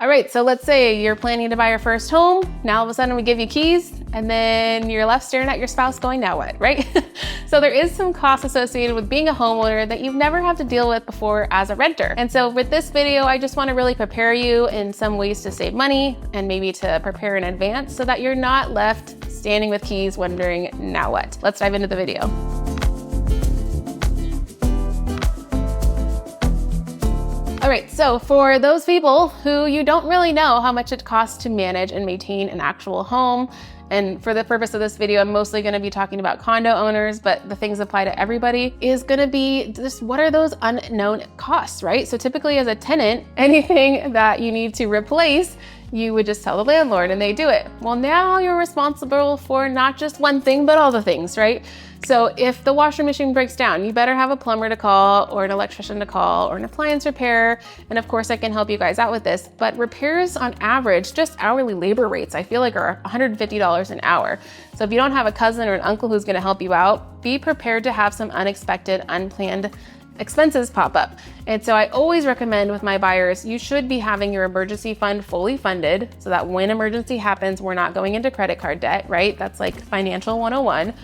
All right, so let's say you're planning to buy your first home. Now all of a sudden we give you keys and then you're left staring at your spouse going, now what, right? So there is some cost associated with being a homeowner that you've never had to deal with before as a renter. And so with this video, I just wanna really prepare you in some ways to save money and maybe to prepare in advance so that you're not left standing with keys wondering, now what? Let's dive into the video. All right, so for those people who you don't really know how much it costs to manage and maintain an actual home, and for the purpose of this video, I'm mostly gonna be talking about condo owners, but the things apply to everybody, is gonna be just what are those unknown costs, right? So typically as a tenant, anything that you need to replace, you would just tell the landlord and they do it. Well, now you're responsible for not just one thing, but all the things, right? So if the washing machine breaks down, you better have a plumber to call or an electrician to call or an appliance repair. And of course I can help you guys out with this, but repairs on average, just hourly labor rates, I feel like are $150 an hour. So if you don't have a cousin or an uncle who's gonna help you out, be prepared to have some unexpected, unplanned expenses pop up. And so I always recommend with my buyers, you should be having your emergency fund fully funded so that when emergency happens, we're not going into credit card debt, right? That's like financial 101.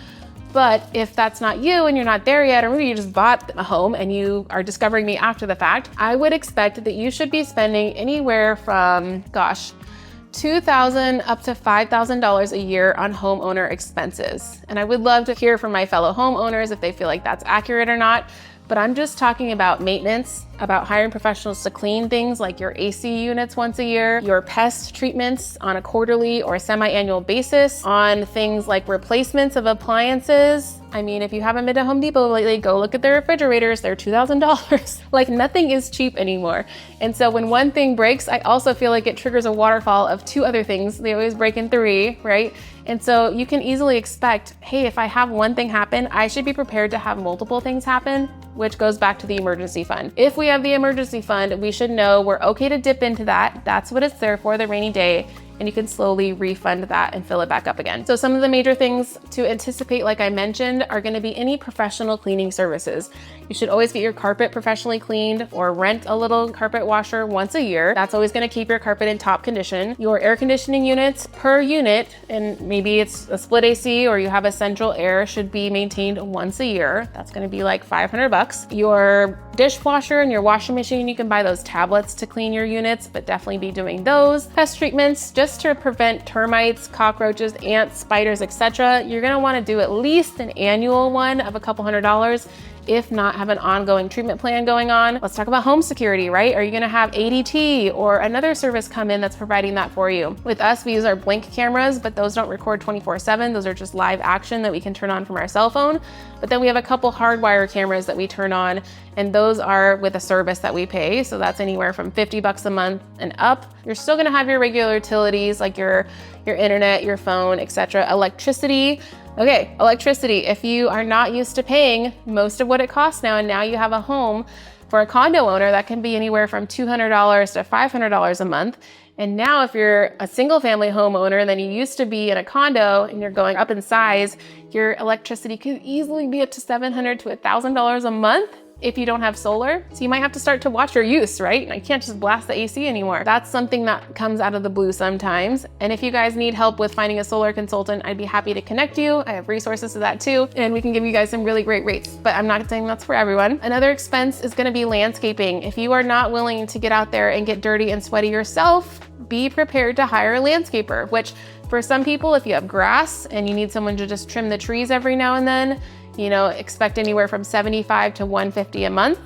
But if that's not you and you're not there yet, or maybe you just bought a home and you are discovering me after the fact, I would expect that you should be spending anywhere from, $2,000 up to $5,000 a year on homeowner expenses. And I would love to hear from my fellow homeowners if they feel like that's accurate or not. But I'm just talking about maintenance, about hiring professionals to clean things like your AC units once a year, your pest treatments on a quarterly or semi-annual basis, on things like replacements of appliances. I mean, if you haven't been to Home Depot lately, go look at their refrigerators, they're $2,000. Like nothing is cheap anymore. And so when one thing breaks, I also feel like it triggers a waterfall of two other things. They always break in three, right? And so you can easily expect, hey, if I have one thing happen, I should be prepared to have multiple things happen, which goes back to the emergency fund. If we have the emergency fund, we should know we're okay to dip into that. That's what it's there for, the rainy day. And you can slowly refund that and fill it back up again. So some of the major things to anticipate, like I mentioned, are gonna be any professional cleaning services. You should always get your carpet professionally cleaned or rent a little carpet washer once a year. That's always gonna keep your carpet in top condition. Your air conditioning units per unit, and maybe it's a split AC or you have a central air, should be maintained once a year. That's gonna be like $500. Your dishwasher and your washing machine, you can buy those tablets to clean your units, but definitely be doing those. Pest treatments, just to prevent termites, cockroaches, ants, spiders, etc. You're gonna wanna do at least an annual one of a couple $100s, if not have an ongoing treatment plan going on. Let's talk about home security, right? Are you gonna have ADT or another service come in that's providing that for you? With us, we use our Blink cameras, but those don't record 24/7. Those are just live action that we can turn on from our cell phone. But then we have a couple hardwire cameras that we turn on, and those are with a service that we pay. So that's anywhere from $50 a month and up. You're still gonna have your regular utilities like your internet, your phone, etc. Electricity. Okay, electricity. If you are not used to paying most of what it costs now, and now you have a home, for a condo owner, that can be anywhere from $200 to $500 a month. And now if you're a single family homeowner, then you used to be in a condo and you're going up in size, your electricity could easily be up to $700 to $1,000 a month if you don't have solar. So you might have to start to watch your use, right? You can't just blast the AC anymore. That's something that comes out of the blue sometimes. And if you guys need help with finding a solar consultant, I'd be happy to connect you. I have resources to that too, and we can give you guys some really great rates, but I'm not saying that's for everyone. Another expense is gonna be landscaping. If you are not willing to get out there and get dirty and sweaty yourself, be prepared to hire a landscaper, which for some people, if you have grass and you need someone to just trim the trees every now and then, you know, expect anywhere from $75 to $150 a month.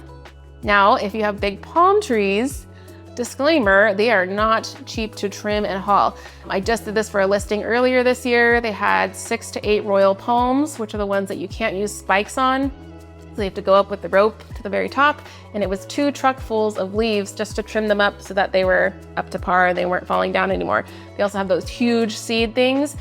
Now, if you have big palm trees, disclaimer, they are not cheap to trim and haul. I just did this for a listing earlier this year. They had 6 to 8 royal palms, which are the ones that you can't use spikes on. So you have to go up with the rope to the very top. And it was 2 truckfuls of leaves just to trim them up so that they were up to par and they weren't falling down anymore. They also have those huge seed things.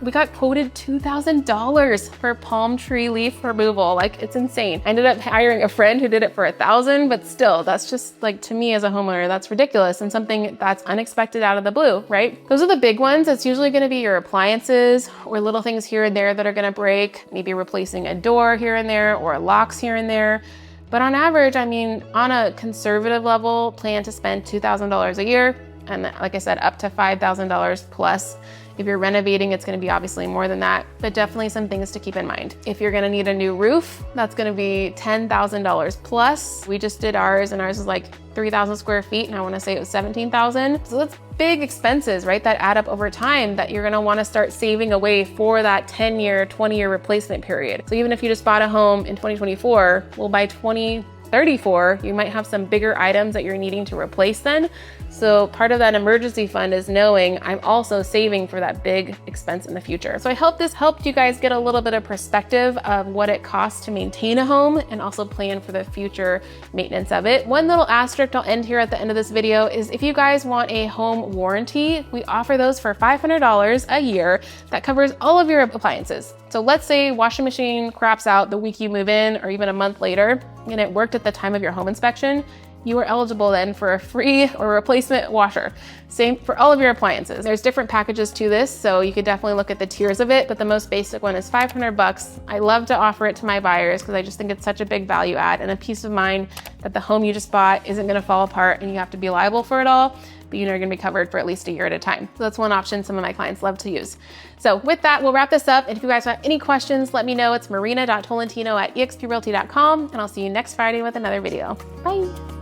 We got quoted $2,000 for palm tree leaf removal. Like, it's insane. I ended up hiring a friend who did it for $1,000, but still, that's just like, to me as a homeowner, that's ridiculous and something that's unexpected out of the blue, right? Those are the big ones. It's usually gonna be your appliances or little things here and there that are gonna break, maybe replacing a door here and there or locks here and there. But on average, I mean, on a conservative level, plan to spend $2,000 a year. And like I said, up to $5,000 plus. If you're renovating, it's gonna be obviously more than that, but definitely some things to keep in mind. If you're gonna need a new roof, that's gonna be $10,000 plus. We just did ours, and ours is like 3,000 square feet, and I wanna say it was 17,000. So that's big expenses, right? That add up over time that you're gonna wanna start saving away for that 10-year, 20-year replacement period. So even if you just bought a home in 2024, well, by 2034, you might have some bigger items that you're needing to replace then. So part of that emergency fund is knowing I'm also saving for that big expense in the future. So I hope this helped you guys get a little bit of perspective of what it costs to maintain a home and also plan for the future maintenance of it. One little asterisk I'll end here at the end of this video is if you guys want a home warranty, we offer those for $500 a year that covers all of your appliances. So let's say washing machine craps out the week you move in or even a month later, and it worked at the time of your home inspection, you are eligible then for a free or replacement washer. Same for all of your appliances. There's different packages to this, so you could definitely look at the tiers of it, but the most basic one is $500. I love to offer it to my buyers because I just think it's such a big value add and a peace of mind that the home you just bought isn't gonna fall apart and you have to be liable for it all, but you know you're gonna be covered for at least a year at a time. So that's one option some of my clients love to use. So with that, we'll wrap this up. And if you guys have any questions, let me know. It's marina.tolentino@exprealty.com, and I'll see you next Friday with another video. Bye.